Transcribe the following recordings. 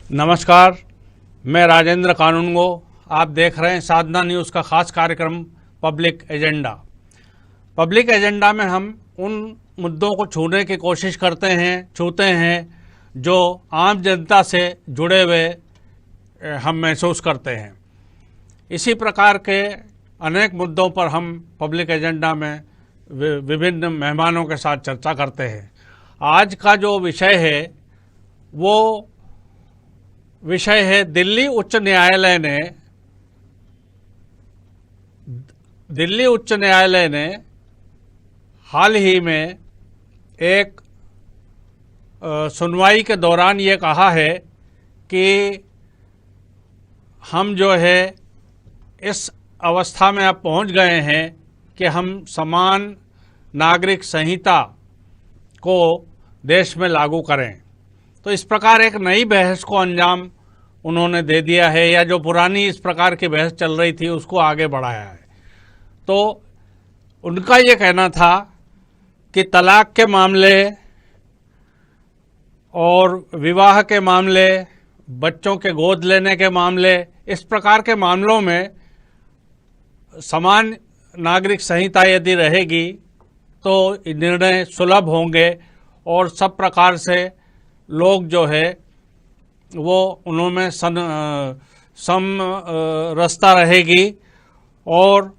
नमस्कार, मैं राजेंद्र कानूनगो। आप देख रहे हैं साधना न्यूज़ का खास कार्यक्रम पब्लिक एजेंडा। पब्लिक एजेंडा में हम उन मुद्दों को छूने की कोशिश छूते हैं जो आम जनता से जुड़े हुए हम महसूस करते हैं। इसी प्रकार के अनेक मुद्दों पर हम पब्लिक एजेंडा में विभिन्न मेहमानों के साथ चर्चा करते हैं। आज का जो विषय है वो विषय है दिल्ली उच्च न्यायालय ने हाल ही में एक सुनवाई के दौरान ये कहा है कि हम जो है इस अवस्था में अब पहुंच गए हैं कि हम समान नागरिक संहिता को देश में लागू करें। तो इस प्रकार एक नई बहस को अंजाम उन्होंने दे दिया है, या जो पुरानी इस प्रकार की बहस चल रही थी उसको आगे बढ़ाया है। तो उनका ये कहना था कि तलाक के मामले और विवाह के मामले, बच्चों के गोद लेने के मामले, इस प्रकार के मामलों में समान नागरिक संहिता यदि रहेगी तो निर्णय सुलभ होंगे और सब प्रकार से लोग जो है वो उनमें समरसता रहेगी। और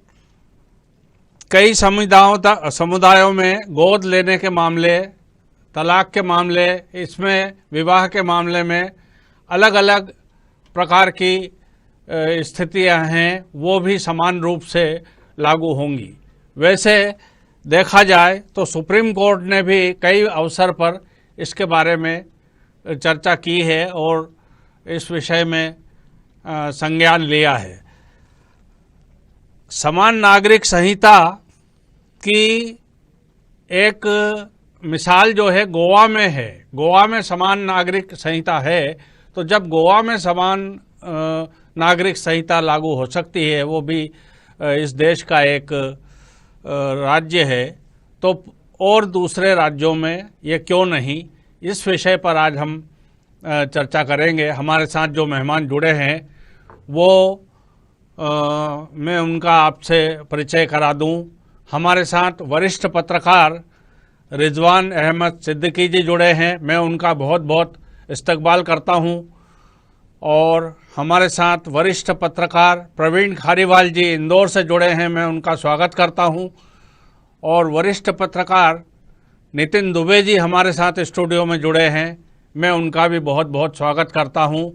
कई समुदायों में गोद लेने के मामले, तलाक के मामले, इसमें विवाह के मामले में अलग अलग प्रकार की स्थितियां हैं, वो भी समान रूप से लागू होंगी। वैसे देखा जाए तो सुप्रीम कोर्ट ने भी कई अवसर पर इसके बारे में चर्चा की है और इस विषय में संज्ञान लिया है। समान नागरिक संहिता की एक मिसाल जो है गोवा में है। गोवा में समान नागरिक संहिता है, तो जब गोवा में समान नागरिक संहिता लागू हो सकती है, वो भी इस देश का एक राज्य है, तो और दूसरे राज्यों में ये क्यों नहीं, इस विषय पर आज हम चर्चा करेंगे। हमारे साथ जो मेहमान जुड़े हैं वो मैं उनका आपसे परिचय करा दूं। हमारे साथ वरिष्ठ पत्रकार रिजवान अहमद सिद्दीकी जी जुड़े हैं, मैं उनका बहुत बहुत इस्तकबाल करता हूं। और हमारे साथ वरिष्ठ पत्रकार प्रवीण खारीवाल जी इंदौर से जुड़े हैं, मैं उनका स्वागत करता हूं। और वरिष्ठ पत्रकार नितिन दुबे जी हमारे साथ स्टूडियो में जुड़े हैं, मैं उनका भी बहुत बहुत स्वागत करता हूं।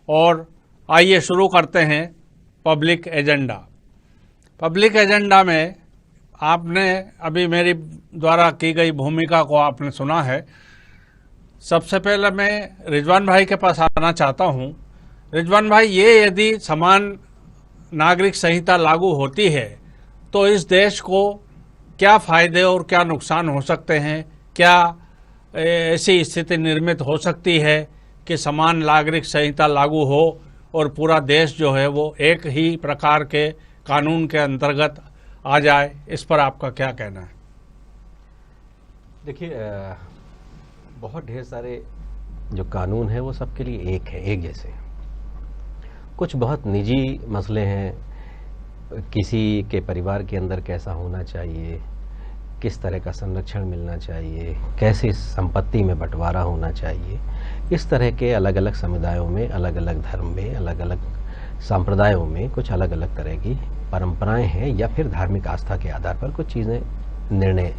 और आइए शुरू करते हैं पब्लिक एजेंडा। पब्लिक एजेंडा में आपने अभी मेरी द्वारा की गई भूमिका को आपने सुना है। सबसे पहले मैं रिजवान भाई के पास आना चाहता हूं। रिजवान भाई, ये यदि समान नागरिक संहिता लागू होती है तो इस देश को क्या फ़ायदे और क्या नुकसान हो सकते हैं? क्या ऐसी स्थिति निर्मित हो सकती है कि समान नागरिक संहिता लागू हो और पूरा देश जो है वो एक ही प्रकार के कानून के अंतर्गत आ जाए? इस पर आपका क्या कहना है? देखिए, बहुत ढेर सारे जो कानून है वो सबके लिए एक है, एक जैसे। कुछ बहुत निजी मसले हैं, किसी के परिवार के अंदर कैसा होना चाहिए, किस तरह का संरक्षण मिलना चाहिए, कैसे संपत्ति में बंटवारा होना चाहिए, इस तरह के अलग अलग समुदायों में, अलग अलग धर्म में, अलग अलग संप्रदायों में कुछ अलग अलग तरह की परंपराएं हैं, या फिर धार्मिक आस्था के आधार पर कुछ चीज़ें, निर्णय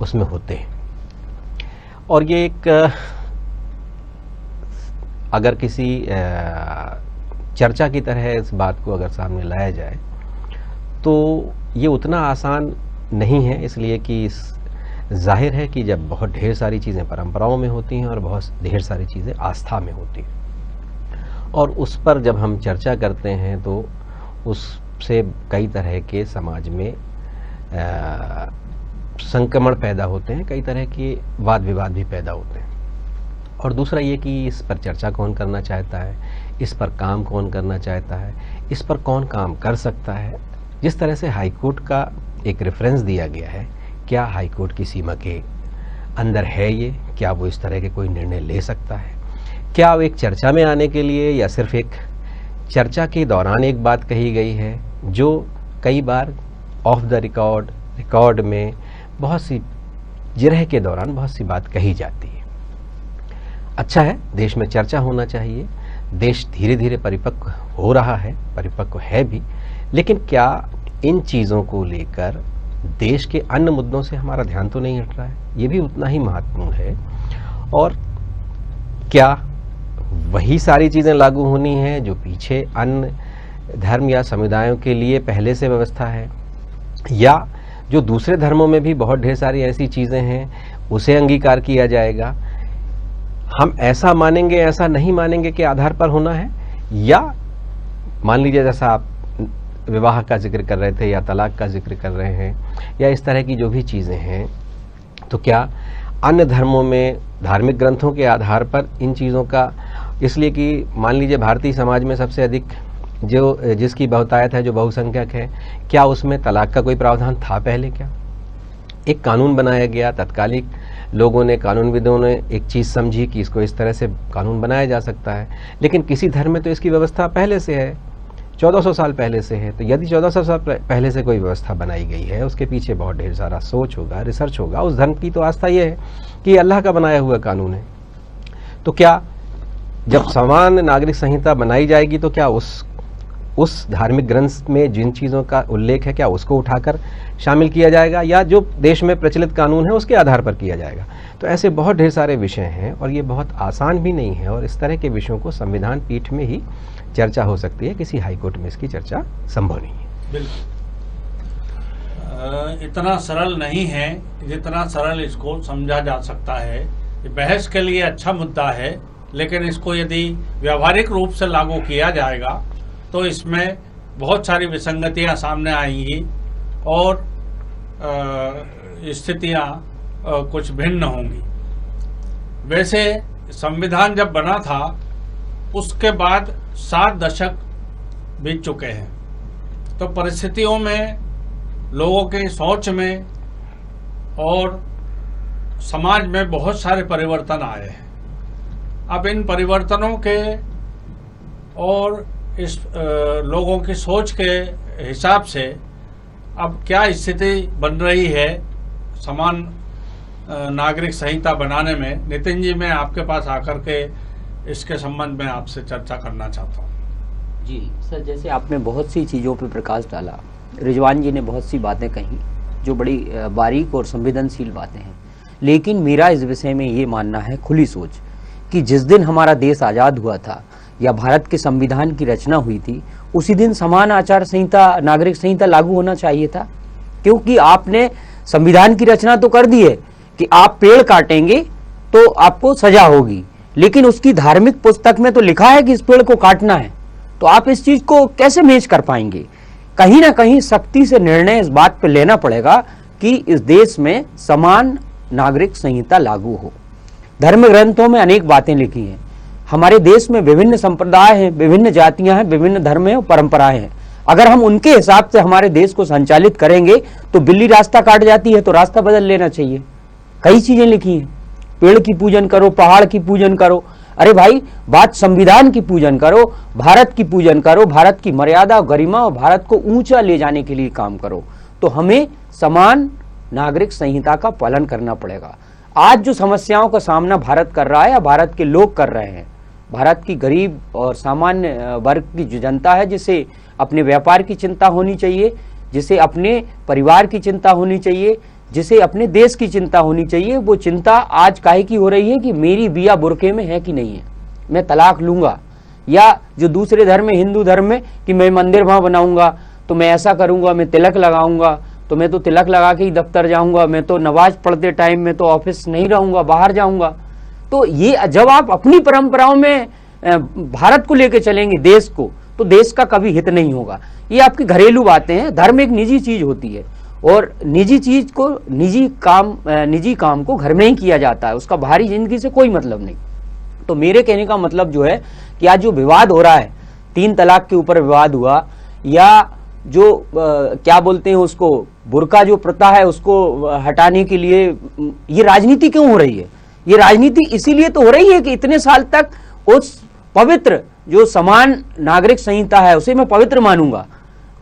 उसमें होते हैं। और ये एक अगर किसी चर्चा की तरह इस बात को अगर सामने लाया जाए तो ये उतना आसान नहीं है, इसलिए कि जाहिर है कि जब बहुत ढेर सारी चीज़ें परंपराओं में होती हैं और बहुत ढेर सारी चीज़ें आस्था में होती हैं, और उस पर जब हम चर्चा करते हैं तो उससे कई तरह के समाज में संक्रमण पैदा होते हैं, कई तरह के वाद विवाद भी पैदा होते हैं। और दूसरा ये कि इस पर चर्चा कौन करना चाहता है, इस पर काम कौन करना चाहता है, इस पर कौन काम कर सकता है। जिस तरह से हाईकोर्ट का एक रेफरेंस दिया गया है, क्या हाईकोर्ट की सीमा के अंदर है ये, क्या वो इस तरह के कोई निर्णय ले सकता है, क्या वो एक चर्चा में आने के लिए या सिर्फ एक चर्चा के दौरान एक बात कही गई है जो कई बार ऑफ द रिकॉर्ड में बहुत सी जिरह के दौरान बहुत सी बात कही जाती है। अच्छा है, देश में चर्चा होना चाहिए, देश धीरे धीरे परिपक्व हो रहा है, परिपक्व है भी, लेकिन क्या इन चीज़ों को लेकर देश के अन्य मुद्दों से हमारा ध्यान तो नहीं हट रहा है? ये भी उतना ही महत्वपूर्ण है। और क्या वही सारी चीज़ें लागू होनी हैं जो पीछे अन्य धर्म या समुदायों के लिए पहले से व्यवस्था है, या जो दूसरे धर्मों में भी बहुत ढेर सारी ऐसी चीज़ें हैं उसे अंगीकार किया जाएगा? हम ऐसा मानेंगे ऐसा नहीं मानेंगे के आधार पर होना है, या मान लीजिए जैसा आप विवाह का जिक्र कर रहे थे या तलाक का जिक्र कर रहे हैं या इस तरह की जो भी चीज़ें हैं, तो क्या अन्य धर्मों में धार्मिक ग्रंथों के आधार पर इन चीज़ों का, इसलिए कि मान लीजिए भारतीय समाज में सबसे अधिक जो जिसकी बहुतायत है, जो बहुसंख्यक है, क्या उसमें तलाक का कोई प्रावधान था पहले? क्या एक कानून बनाया गया, तत्कालिक लोगों ने, कानूनविदों ने एक चीज़ समझी कि इसको इस तरह से कानून बनाया जा सकता है, लेकिन किसी धर्म में तो इसकी व्यवस्था पहले से है, 1400 साल पहले से है। तो यदि 1400 साल पहले से कोई व्यवस्था बनाई गई है, उसके पीछे बहुत ढेर सारा सोच होगा, रिसर्च होगा। उस धर्म की तो आस्था ये है कि अल्लाह का बनाया हुआ कानून है। तो क्या जब समान नागरिक संहिता बनाई जाएगी तो क्या उस धार्मिक ग्रंथ में जिन चीज़ों का उल्लेख है क्या उसको उठाकर शामिल किया जाएगा, या जो देश में प्रचलित कानून है उसके आधार पर किया जाएगा? तो ऐसे बहुत ढेर सारे विषय हैं और ये बहुत आसान भी नहीं है, और इस तरह के विषयों को संविधान पीठ में ही चर्चा हो सकती है, किसी हाईकोर्ट में इसकी चर्चा संभव नहीं है। बिल्कुल इतना सरल नहीं है जितना सरल इसको समझा जा सकता है। ये बहस के लिए अच्छा मुद्दा है, लेकिन इसको यदि व्यावहारिक रूप से लागू किया जाएगा तो इसमें बहुत सारी विसंगतियां सामने आएंगी और स्थितियां कुछ भिन्न होंगी। वैसे संविधान जब बना था उसके बाद 7 दशक बीत चुके हैं, तो परिस्थितियों में, लोगों के सोच में और समाज में बहुत सारे परिवर्तन आए हैं। अब इन परिवर्तनों के और इस लोगों की सोच के हिसाब से अब क्या स्थिति बन रही है समान नागरिक संहिता बनाने में, नितिन जी मैं आपके पास आकर के इसके संबंध में आपसे चर्चा करना चाहता हूँ। जी सर, जैसे आपने बहुत सी चीज़ों पर प्रकाश डाला, रिजवान जी ने बहुत सी बातें कही जो बड़ी बारीक और संवेदनशील बातें हैं, लेकिन मेरा इस विषय में ये मानना है, खुली सोच, कि जिस दिन हमारा देश आज़ाद हुआ था या भारत के संविधान की रचना हुई थी, उसी दिन समान आचार संहिता, नागरिक संहिता लागू होना चाहिए था। क्योंकि आपने संविधान की रचना तो कर दी है कि आप पेड़ काटेंगे तो आपको सजा होगी, लेकिन उसकी धार्मिक पुस्तक में तो लिखा है कि इस पेड़ को काटना है, तो आप इस चीज को कैसे मैच कर पाएंगे? कहीं ना कहीं सख्ती से निर्णय इस बात पर लेना पड़ेगा कि इस देश में समान नागरिक संहिता लागू हो। धर्म ग्रंथों में अनेक बातें लिखी हैं। हमारे देश में विभिन्न संप्रदाय हैं, विभिन्न जातियां हैं, विभिन्न धर्म हैं और परंपराएं हैं। अगर हम उनके हिसाब से हमारे देश को संचालित करेंगे तो बिल्ली रास्ता काट जाती है तो रास्ता बदल लेना चाहिए। कई चीजें लिखी हैं, पेड़ की पूजन करो, पहाड़ की पूजन करो। अरे भाई, बात संविधान की पूजन करो, भारत की पूजन करो, भारत की मर्यादा और गरिमा और भारत को ऊंचा ले जाने के लिए काम करो। तो हमें समान नागरिक संहिता का पालन करना पड़ेगा। आज जो समस्याओं का सामना भारत कर रहा है या भारत के लोग कर रहे हैं, भारत की गरीब और सामान्य वर्ग की जो जनता है, जिसे अपने व्यापार की चिंता होनी चाहिए, जिसे अपने परिवार की चिंता होनी चाहिए, जिसे अपने देश की चिंता होनी चाहिए, वो चिंता आज काहे की हो रही है कि मेरी बिया बुरके में है कि नहीं है, मैं तलाक लूंगा, या जो दूसरे धर्म में, हिंदू धर्म में, कि मैं मंदिर वहां बनाऊंगा तो मैं ऐसा करूंगा, मैं तिलक लगाऊंगा तो मैं तो तिलक लगा के ही दफ्तर जाऊंगा, मैं तो नमाज पढ़ते टाइम में तो ऑफिस नहीं रहूंगा, बाहर जाऊंगा। तो ये जब आप अपनी परंपराओं में भारत को लेकर चलेंगे, देश को, तो देश का कभी हित नहीं होगा। ये आपकी घरेलू बातें हैं। धर्म एक निजी चीज होती है और निजी चीज को, निजी काम को घर में ही किया जाता है, उसका बाहरी जिंदगी से कोई मतलब नहीं। तो मेरे कहने का मतलब जो है कि आज जो विवाद हो रहा है, 3 तलाक के ऊपर विवाद हुआ, या जो क्या बोलते हैं उसको, बुर्का जो प्रथा है उसको हटाने के लिए ये राजनीति क्यों हो रही है? ये राजनीति इसीलिए तो हो रही है कि इतने साल तक उस पवित्र जो समान नागरिक संहिता है उसे मैं पवित्र मानूंगा,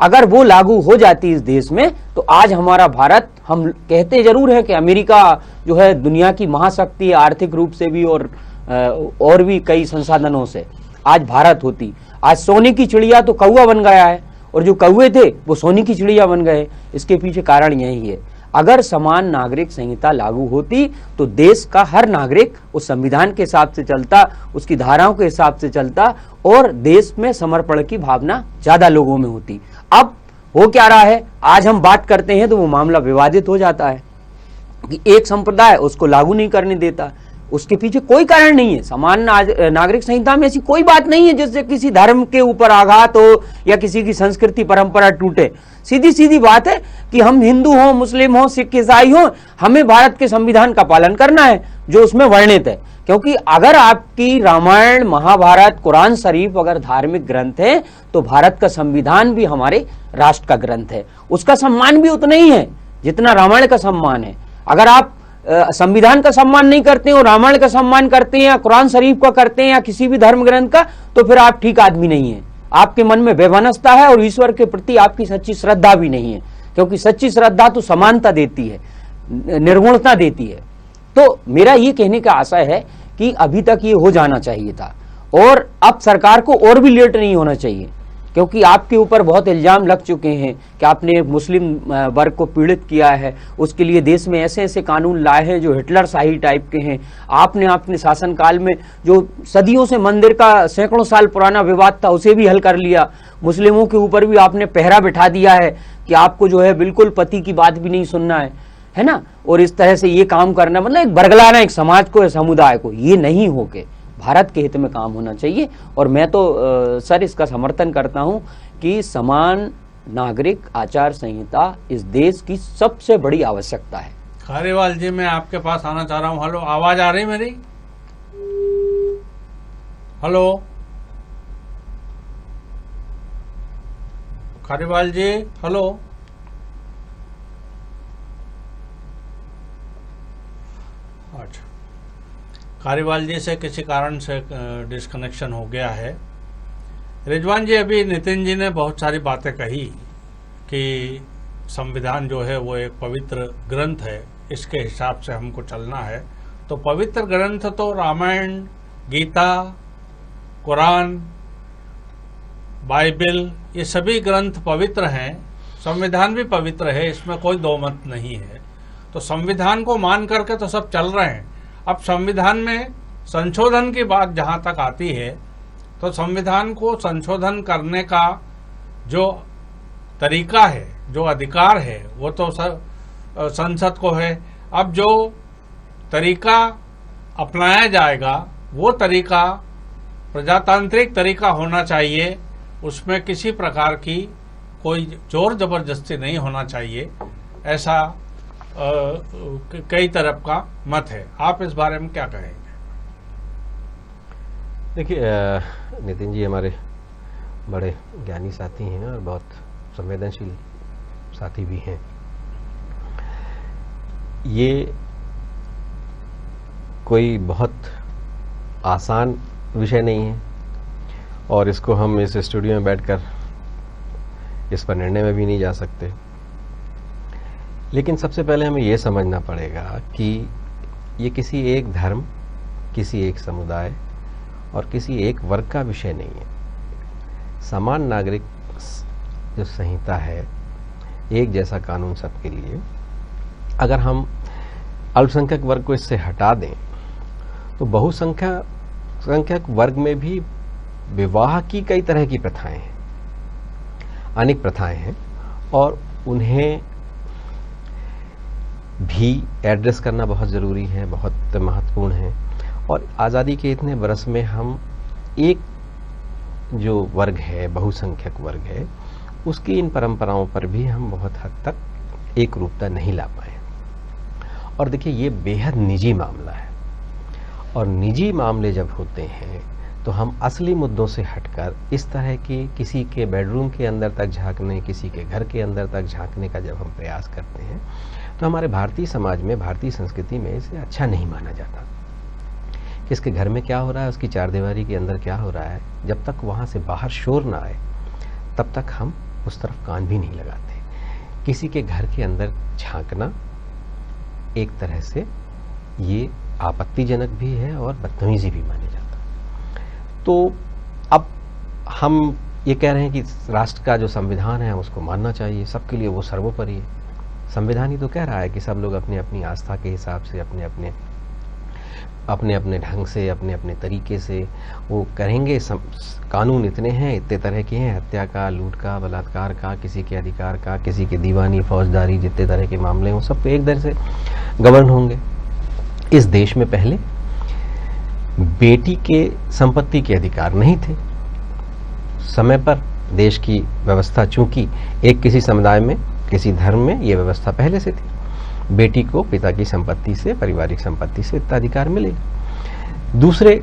अगर वो लागू हो जाती इस देश में तो आज हमारा भारत, हम कहते जरूर हैं कि अमेरिका जो है दुनिया की महाशक्ति है आर्थिक रूप से भी और भी कई संसाधनों से, आज भारत होती, आज सोने की चिड़िया तो कौवा बन गया है और जो कौवे थे वो सोने की चिड़िया बन गए। इसके पीछे कारण यही है, अगर समान नागरिक संहिता लागू होती तो देश का हर नागरिक उस संविधान के हिसाब से चलता, उसकी धाराओं के हिसाब से चलता और देश में समर्पण की भावना ज्यादा लोगों में होती। अब हो क्या रहा है, आज हम बात करते हैं तो वो मामला विवादित हो जाता है कि एक संप्रदाय उसको लागू नहीं करने देता, उसके पीछे कोई कारण नहीं है। समान नागरिक संहिता में ऐसी कोई बात नहीं है जिससे किसी धर्म के ऊपर आघात हो या किसी की संस्कृति परंपरा टूटे। सीधी सीधी बात है कि हम हिंदू हों, मुस्लिम हों, सिख ईसाई हों, हमें भारत के संविधान का पालन करना है जो उसमें वर्णित है। क्योंकि अगर आपकी रामायण, महाभारत, कुरान शरीफ अगर धार्मिक ग्रंथ है तो भारत का संविधान भी हमारे राष्ट्र का ग्रंथ है, उसका सम्मान भी उतना ही है जितना रामायण का सम्मान है। अगर आप संविधान का सम्मान नहीं करते हैं और रामायण का सम्मान करते हैं या कुरान शरीफ का करते हैं या किसी भी धर्म ग्रंथ का, तो फिर आप ठीक आदमी नहीं है। आपके मन में वैमनस्यता है और ईश्वर के प्रति आपकी सच्ची श्रद्धा भी नहीं है, क्योंकि सच्ची श्रद्धा तो समानता देती है, निर्गुणता देती है। तो मेरा ये कहने का आशय है कि अभी तक ये हो जाना चाहिए था और अब सरकार को और भी लेट नहीं होना चाहिए, क्योंकि आपके ऊपर बहुत इल्जाम लग चुके हैं कि आपने मुस्लिम वर्ग को पीड़ित किया है, उसके लिए देश में ऐसे ऐसे कानून लाए हैं जो हिटलर शाही टाइप के हैं। आपने अपने शासनकाल में जो सदियों से मंदिर का सैकड़ों साल पुराना विवाद था उसे भी हल कर लिया। मुस्लिमों के ऊपर भी आपने पहरा बिठा दिया है कि आपको जो है बिल्कुल पति की बात भी नहीं सुनना है ना, और इस तरह से ये काम करना, मतलब एक बरगलाना एक समाज को या समुदाय को, ये नहीं होके भारत के हित में काम होना चाहिए। और मैं तो सर इसका समर्थन करता हूं कि समान नागरिक आचार संहिता इस देश की सबसे बड़ी आवश्यकता है। खारीवाल जी, मैं आपके पास आना चाह रहा हूं। हेलो, आवाज आ रही मेरी? हेलो खारीवाल जी, हेलो। अच्छा, खारीवाल जी से किसी कारण से डिस्कनेक्शन हो गया है। रिजवान जी, अभी नितिन जी ने बहुत सारी बातें कही कि संविधान जो है वो एक पवित्र ग्रंथ है, इसके हिसाब से हमको चलना है। तो पवित्र ग्रंथ तो रामायण, गीता, कुरान, बाइबल, ये सभी ग्रंथ पवित्र हैं, संविधान भी पवित्र है, इसमें कोई दो मत नहीं है। तो संविधान को मान करके तो सब चल रहे हैं। अब संविधान में संशोधन की बात जहां तक आती है तो संविधान को संशोधन करने का जो तरीका है, जो अधिकार है, वो तो संसद को है। अब जो तरीका अपनाया जाएगा वो तरीका प्रजातांत्रिक तरीका होना चाहिए, उसमें किसी प्रकार की कोई जोर जबरदस्ती नहीं होना चाहिए, ऐसा कई तरफ का मत है। आप इस बारे में क्या कहेंगे? देखिए, नितिन जी हमारे बड़े ज्ञानी साथी हैं और बहुत संवेदनशील साथी भी हैं। ये कोई बहुत आसान विषय नहीं है और इसको हम इस स्टूडियो में बैठकर इस पर निर्णय में भी नहीं जा सकते। लेकिन सबसे पहले हमें ये समझना पड़ेगा कि ये किसी एक धर्म, किसी एक समुदाय और किसी एक वर्ग का विषय नहीं है। समान नागरिक जो संहिता है, एक जैसा कानून सबके लिए, अगर हम अल्पसंख्यक वर्ग को इससे हटा दें तो बहुसंख्यक वर्ग में भी विवाह की कई तरह की प्रथाएं हैं, अनेक प्रथाएं हैं और उन्हें भी एड्रेस करना बहुत ज़रूरी है, बहुत महत्वपूर्ण है। और आज़ादी के इतने बरस में हम एक जो वर्ग है, बहुसंख्यक वर्ग है, उसकी इन परंपराओं पर भी हम बहुत हद तक एक रूपता नहीं ला पाए। और देखिए, ये बेहद निजी मामला है और निजी मामले जब होते हैं तो हम असली मुद्दों से हटकर इस तरह की किसी के बेडरूम के अंदर तक झांकने, किसी के घर के अंदर तक झांकने का जब हम प्रयास करते हैं तो हमारे भारतीय समाज में, भारतीय संस्कृति में इसे अच्छा नहीं माना जाता। किसके घर में क्या हो रहा है, उसकी चार दीवारी के अंदर क्या हो रहा है, जब तक वहाँ से बाहर शोर ना आए तब तक हम उस तरफ कान भी नहीं लगाते। किसी के घर के अंदर झांकना एक तरह से ये आपत्तिजनक भी है और बदतमीजी भी मानी जाता है। तो अब हम ये कह रहे हैं कि राष्ट्र का जो संविधान है उसको मानना चाहिए, सबके लिए वो सर्वोपरि है। संविधान ही तो कह रहा है कि सब लोग अपने अपनी आस्था के हिसाब से अपने अपने ढंग से अपने अपने तरीके से वो करेंगे। कानून इतने हैं, इतने तरह के हैं, हत्या का, लूट का, बलात्कार का, किसी के अधिकार का, किसी के दीवानी, फौजदारी, जितने तरह के मामले हों सब एक तरह से गवर्न होंगे। इस देश में पहले बेटी के संपत्ति के अधिकार नहीं थे। समय पर देश की व्यवस्था, चूंकि एक किसी समुदाय में, किसी धर्म में ये व्यवस्था पहले से थी, बेटी को पिता की संपत्ति से, पारिवारिक संपत्ति से इतना अधिकार मिलेगा। दूसरे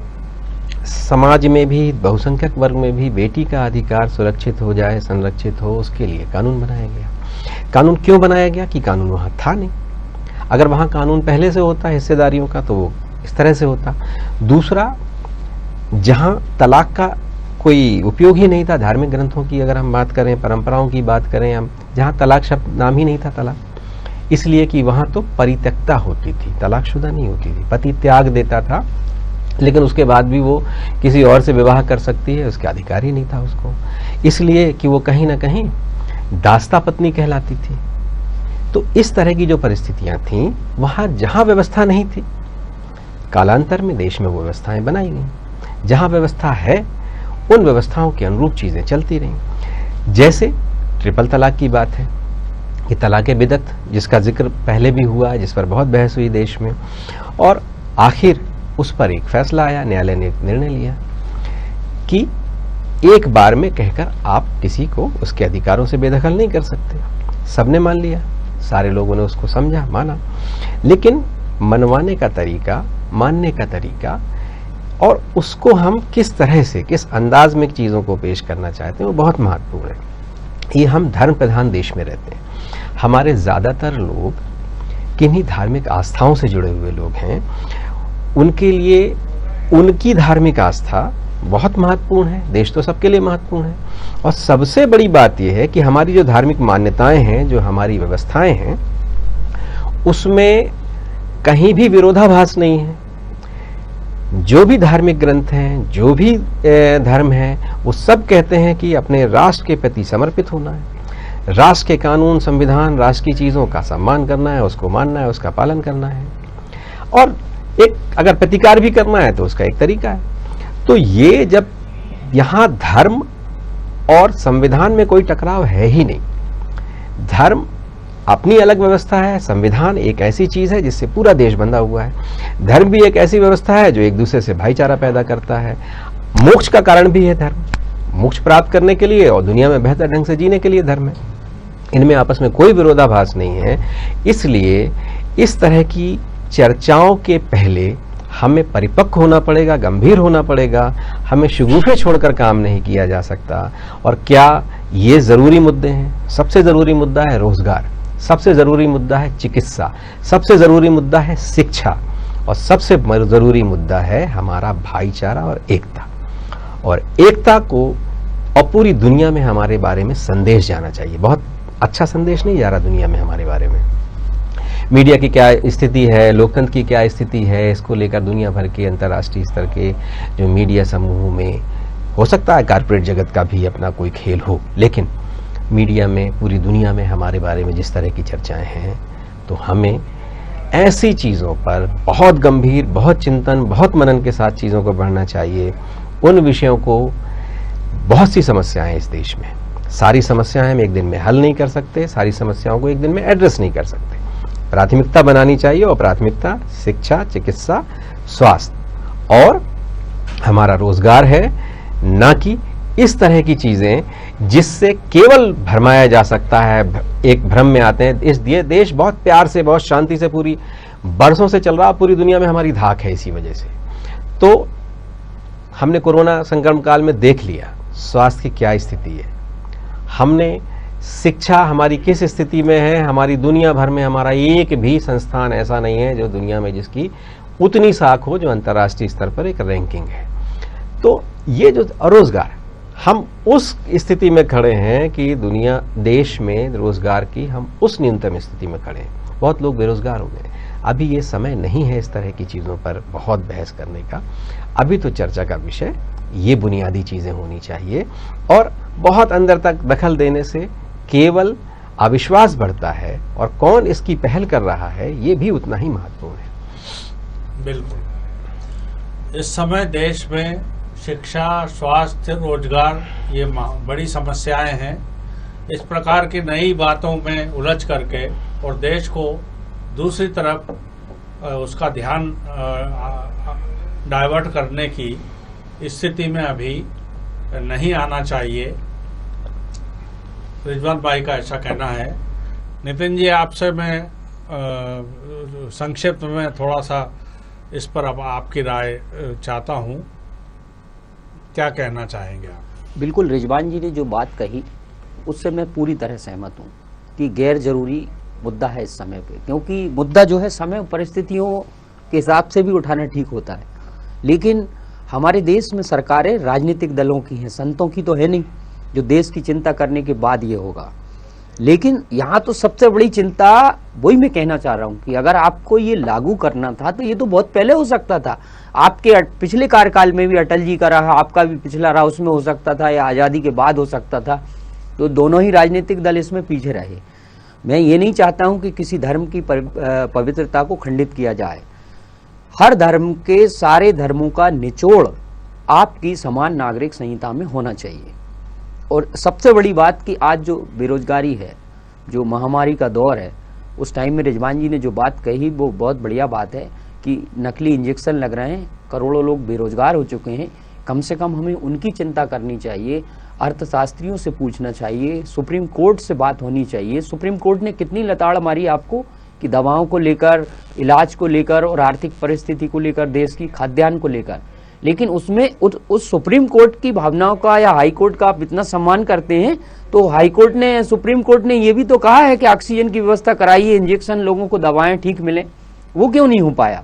समाज में भी, बहुसंख्यक वर्ग में भी बेटी का अधिकार सुरक्षित हो जाए, संरक्षित हो, उसके लिए कानून बनाया गया। कानून क्यों बनाया गया कि कानून वहां था नहीं। अगर वहां कानून पहले से होता हिस्सेदारियों का तो वो इस तरह से होता। दूसरा, जहां तलाक का कोई उपयोग ही नहीं था, धार्मिक ग्रंथों की अगर हम बात करें, परंपराओं की बात करें हम, जहां तलाक शब्द नाम ही नहीं था तलाक, इसलिए कि वहां तो परित्यक्ता होती थी, तलाकशुदा नहीं होती थी। पति त्याग देता था लेकिन उसके बाद भी वो किसी और से विवाह कर सकती है, उसका अधिकार ही नहीं था उसको, इसलिए कि वो कहीं ना कहीं दास्ता पत्नी कहलाती थी। तो इस तरह की जो परिस्थितियां थीं, वहां जहां व्यवस्था नहीं थी, कालांतर में देश में वो व्यवस्थाएं बनाई गई। जहां व्यवस्था है उन व्यवस्थाओं के अनुरूप चीजें चलती रहीं। जैसे ट्रिपल तलाक की बात है, ये तलाक़ बिदअत जिसका जिक्र पहले भी हुआ, जिस पर बहुत बहस हुई देश में, और आखिर उस पर एक फैसला आया, न्यायालय ने एक निर्णय लिया कि एक बार में कहकर आप किसी को उसके अधिकारों से बेदखल नहीं कर सकते। सबने मान लिया, सारे लोगों ने उसको समझा, माना, लेकिन मनवाने का तरीका, मानने का तरीका और उसको हम किस तरह से, किस अंदाज में चीज़ों को पेश करना चाहते हैं वो बहुत महत्वपूर्ण है। ये हम धर्म प्रधान देश में रहते हैं, हमारे ज़्यादातर लोग किन्हीं धार्मिक आस्थाओं से जुड़े हुए लोग हैं, उनके लिए उनकी धार्मिक आस्था बहुत महत्वपूर्ण है। देश तो सबके लिए महत्वपूर्ण है, और सबसे बड़ी बात यह है कि हमारी जो धार्मिक मान्यताएं हैं, जो हमारी व्यवस्थाएं हैं, उसमें कहीं भी विरोधाभास नहीं है। जो भी धार्मिक ग्रंथ हैं, जो भी धर्म है, वो सब कहते हैं कि अपने राष्ट्र के प्रति समर्पित होना है, राष्ट्र के कानून, संविधान, राष्ट्र की चीज़ों का सम्मान करना है, उसको मानना है, उसका पालन करना है, और एक अगर प्रतिकार भी करना है तो उसका एक तरीका है। तो ये जब यहाँ धर्म और संविधान में कोई टकराव है ही नहीं, धर्म अपनी अलग व्यवस्था है, संविधान एक ऐसी चीज है जिससे पूरा देश बंधा हुआ है, धर्म भी एक ऐसी व्यवस्था है जो एक दूसरे से भाईचारा पैदा करता है, मोक्ष का कारण भी है धर्म, मोक्ष प्राप्त करने के लिए और दुनिया में बेहतर ढंग से जीने के लिए धर्म है। इनमें आपस में कोई विरोधाभास नहीं है। इसलिए इस तरह की चर्चाओं के पहले हमें परिपक्व होना पड़ेगा, गंभीर होना पड़ेगा, हमें शगुफे छोड़कर काम नहीं किया जा सकता। और क्या ये ज़रूरी मुद्दे हैं? सबसे ज़रूरी मुद्दा है रोजगार, सबसे ज़रूरी मुद्दा है चिकित्सा, सबसे ज़रूरी मुद्दा है शिक्षा, और सबसे ज़रूरी मुद्दा है हमारा भाईचारा और एकता। और एकता को और पूरी दुनिया में हमारे बारे में संदेश जाना चाहिए। बहुत अच्छा संदेश नहीं जा रहा दुनिया में हमारे बारे में। मीडिया की क्या स्थिति है, लोकतंत्र की क्या स्थिति है, इसको लेकर दुनिया भर के अंतर्राष्ट्रीय स्तर के जो मीडिया समूह में, हो सकता है कारपोरेट जगत का भी अपना कोई खेल हो, लेकिन मीडिया में पूरी दुनिया में हमारे बारे में जिस तरह की चर्चाएं हैं, तो हमें ऐसी चीज़ों पर बहुत गंभीर, बहुत चिंतन, बहुत मनन के साथ चीज़ों को बढ़ना चाहिए। उन विषयों को, बहुत सी समस्याएं इस देश में, सारी समस्याएं हम एक दिन में हल नहीं कर सकते, सारी समस्याओं को एक दिन में एड्रेस नहीं कर सकते। प्राथमिकता बनानी चाहिए, और प्राथमिकता शिक्षा, चिकित्सा, स्वास्थ्य और हमारा रोजगार है, ना कि इस तरह की चीजें जिससे केवल भरमाया जा सकता है। एक भ्रम में आते हैं। इस देश बहुत प्यार से, बहुत शांति से पूरी बरसों से चल रहा, पूरी दुनिया में हमारी धाक है इसी वजह से। तो हमने कोरोना संक्रमण काल में देख लिया स्वास्थ्य की क्या स्थिति है, हमने शिक्षा हमारी किस स्थिति में है। हमारी दुनिया भर में हमारा एक भी संस्थान ऐसा नहीं है जो दुनिया में जिसकी उतनी साख हो जो अंतर्राष्ट्रीय स्तर पर एक रैंकिंग है। तो ये जो रोजगार, हम उस स्थिति में खड़े हैं कि दुनिया देश में रोजगार की हम उस न्यूनतम स्थिति में खड़े हैं, बहुत लोग बेरोजगार हो गए। अभी ये समय नहीं है इस तरह की चीज़ों पर बहुत बहस करने का। अभी तो चर्चा का विषय ये बुनियादी चीज़ें होनी चाहिए, और बहुत अंदर तक दखल देने से केवल अविश्वास बढ़ता है, और कौन इसकी पहल कर रहा है ये भी उतना ही महत्वपूर्ण है। बिल्कुल, इस समय देश में शिक्षा, स्वास्थ्य, रोजगार ये बड़ी समस्याएं हैं। इस प्रकार की नई बातों में उलझ करके और देश को दूसरी तरफ उसका ध्यान डाइवर्ट करने की स्थिति में अभी नहीं आना चाहिए। रिजवान भाई का ऐसा कहना है। नितिन जी, आपसे मैं संक्षिप्त में थोड़ा सा इस पर अब आपकी राय चाहता हूँ, क्या कहना चाहेंगे आप? बिल्कुल, रिजवान जी ने जो बात कही उससे मैं पूरी तरह सहमत हूँ कि गैर जरूरी मुद्दा है इस समय पे, क्योंकि मुद्दा जो है समय परिस्थितियों के हिसाब से भी उठाना ठीक होता है। लेकिन हमारे देश में सरकारें राजनीतिक दलों की हैं, संतों की तो है नहीं, जो देश की चिंता करने के बाद ये होगा। लेकिन यहाँ तो सबसे बड़ी चिंता वही मैं कहना चाह रहा हूँ कि अगर आपको ये लागू करना था तो ये तो बहुत पहले हो सकता था। आपके पिछले कार्यकाल में भी अटल जी का रहा, आपका भी पिछला रहा, उसमें हो सकता था, या आज़ादी के बाद हो सकता था। तो दोनों ही राजनीतिक दल इसमें पीछे रहे। मैं ये नहीं चाहता हूँ कि किसी धर्म की पवित्रता को खंडित किया जाए। हर धर्म के सारे धर्मों का निचोड़ आपकी समान नागरिक संहिता में होना चाहिए। और सबसे बड़ी बात कि आज जो बेरोजगारी है, जो महामारी का दौर है, उस टाइम में रिजवान जी ने जो बात कही वो बहुत बढ़िया बात है कि नकली इंजेक्शन लग रहे हैं, करोड़ों लोग बेरोजगार हो चुके हैं। कम से कम हमें उनकी चिंता करनी चाहिए, अर्थशास्त्रियों से पूछना चाहिए, सुप्रीम कोर्ट से बात होनी चाहिए। सुप्रीम कोर्ट ने कितनी लताड़ मारी आपको कि दवाओं को लेकर, इलाज को लेकर और आर्थिक परिस्थिति को लेकर, देश की खाद्यान्न को लेकर। लेकिन उसमें उस सुप्रीम कोर्ट की भावनाओं का या हाई कोर्ट का आप इतना सम्मान करते हैं, तो हाई कोर्ट ने, सुप्रीम कोर्ट ने ये भी तो कहा है कि ऑक्सीजन की व्यवस्था कराइए, इंजेक्शन, लोगों को दवाएं ठीक मिले। वो क्यों नहीं हो पाया?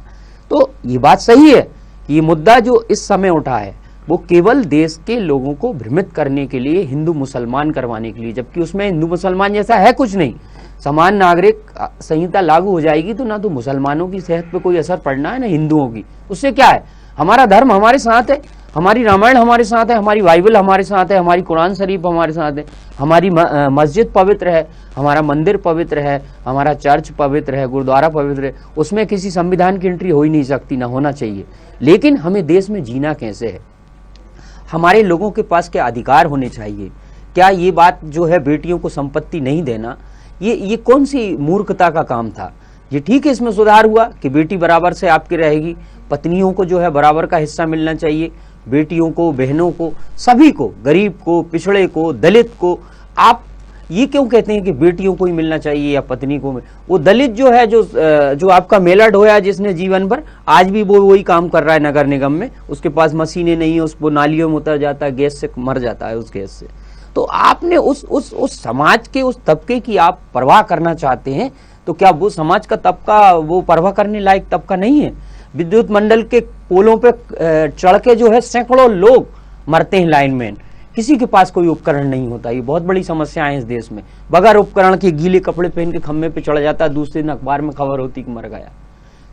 तो ये बात सही है कि ये मुद्दा जो इस समय उठा है वो केवल देश के लोगों को भ्रमित करने के लिए, हिंदू मुसलमान करवाने के लिए, जबकि उसमें हिंदू मुसलमान जैसा है कुछ नहीं। समान नागरिक संहिता लागू हो जाएगी तो ना तो मुसलमानों की सेहत पे कोई असर पड़ना है, ना हिंदुओं की। उससे क्या है? हमारा धर्म हमारे साथ है, हमारी रामायण हमारे साथ है, हमारी बाइबल हमारे साथ है, हमारी कुरान शरीफ हमारे साथ है, हमारी मस्जिद पवित्र है, हमारा मंदिर पवित्र है, हमारा चर्च पवित्र है, गुरुद्वारा पवित्र है। उसमें किसी संविधान की एंट्री हो ही नहीं सकती, ना होना चाहिए। लेकिन हमें देश में जीना कैसे है, हमारे लोगों के पास क्या अधिकार होने चाहिए? क्या ये बात जो है बेटियों को संपत्ति नहीं देना, ये कौन सी मूर्खता का काम था? ये ठीक है, इसमें सुधार हुआ कि बेटी बराबर से आपकी रहेगी, पत्नियों को जो है बराबर का हिस्सा मिलना चाहिए, बेटियों को, बहनों को, सभी को, गरीब को, पिछड़े को, दलित को। आप ये क्यों कहते हैं कि बेटियों को ही मिलना चाहिए या पत्नी को? वो दलित जो है, जो आपका मेला ढोया जिसने जीवन भर, आज भी वो वही काम कर रहा है नगर निगम में, उसके पास मशीनें नहीं है, उसको नालियों में उतर जाता है, गैस से मर जाता है उस गैस से। तो आपने उस समाज के, उस तबके की आप परवाह करना चाहते हैं, तो क्या वो समाज का तबका वो परवाह करने लायक तबका नहीं है? विद्युत मंडल के पोलों पे चढ़ के जो है सैकड़ों लोग मरते हैं लाइनमैन, किसी के पास कोई उपकरण नहीं होता। ये बहुत बड़ी समस्या है इस देश में। बगैर उपकरण के गीले कपड़े पहन के खम्भे पे चढ़ जाता है, दूसरे दिन अखबार में खबर होती कि मर गया।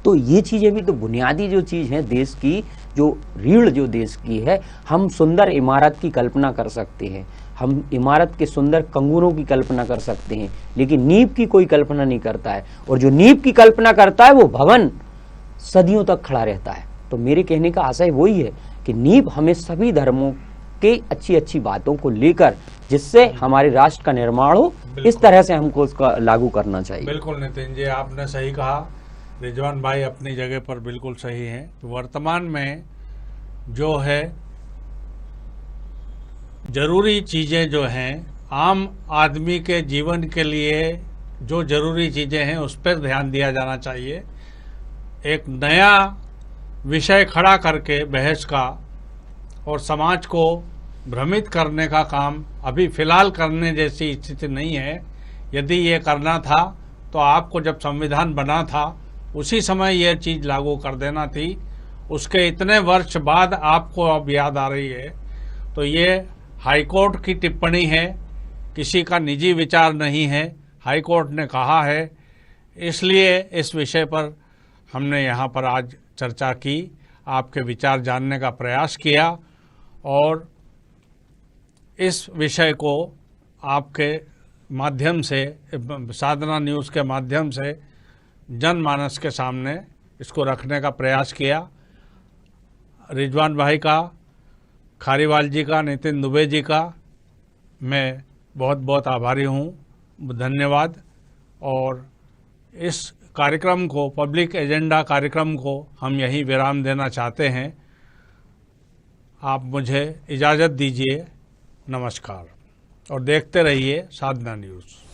तो ये चीजें भी तो बुनियादी जो चीज है देश की, जो रीढ़ जो देश की है। हम सुंदर इमारत की कल्पना कर सकते हैं, हम इमारत के सुंदर कंगूरों की कल्पना कर सकते हैं, लेकिन नींव की कोई कल्पना नहीं करता है। और जो नींव की कल्पना करता है वो भवन सदियों तक खड़ा रहता है। तो मेरे कहने का आशय वही है कि नींव हमें सभी धर्मों के अच्छी अच्छी बातों को लेकर, जिससे हमारे राष्ट्र का निर्माण हो, इस तरह से हमको उसका लागू करना चाहिए। बिल्कुल नितिन जी, आपने सही कहा। रिजवान भाई अपनी जगह पर बिल्कुल सही हैं। वर्तमान में जो है जरूरी चीज़ें जो हैं, आम आदमी के जीवन के लिए जो जरूरी चीज़ें हैं उस पर ध्यान दिया जाना चाहिए। एक नया विषय खड़ा करके बहस का और समाज को भ्रमित करने का काम अभी फिलहाल करने जैसी स्थिति नहीं है। यदि ये करना था तो आपको जब संविधान बना था उसी समय यह चीज़ लागू कर देना थी। उसके इतने वर्ष बाद आपको अब याद आ रही है, तो ये हाईकोर्ट की टिप्पणी है, किसी का निजी विचार नहीं है, हाईकोर्ट ने कहा है। इसलिए इस विषय पर हमने यहाँ पर आज चर्चा की, आपके विचार जानने का प्रयास किया और इस विषय को आपके माध्यम से, साधना न्यूज़ के माध्यम से जनमानस के सामने इसको रखने का प्रयास किया। रिजवान भाई का, खारीवाल जी का, नितिन दुबे जी का मैं बहुत बहुत आभारी हूँ, धन्यवाद। और इस कार्यक्रम को, पब्लिक एजेंडा कार्यक्रम को हम यहीं विराम देना चाहते हैं। आप मुझे इजाज़त दीजिए, नमस्कार, और देखते रहिए साधना न्यूज़।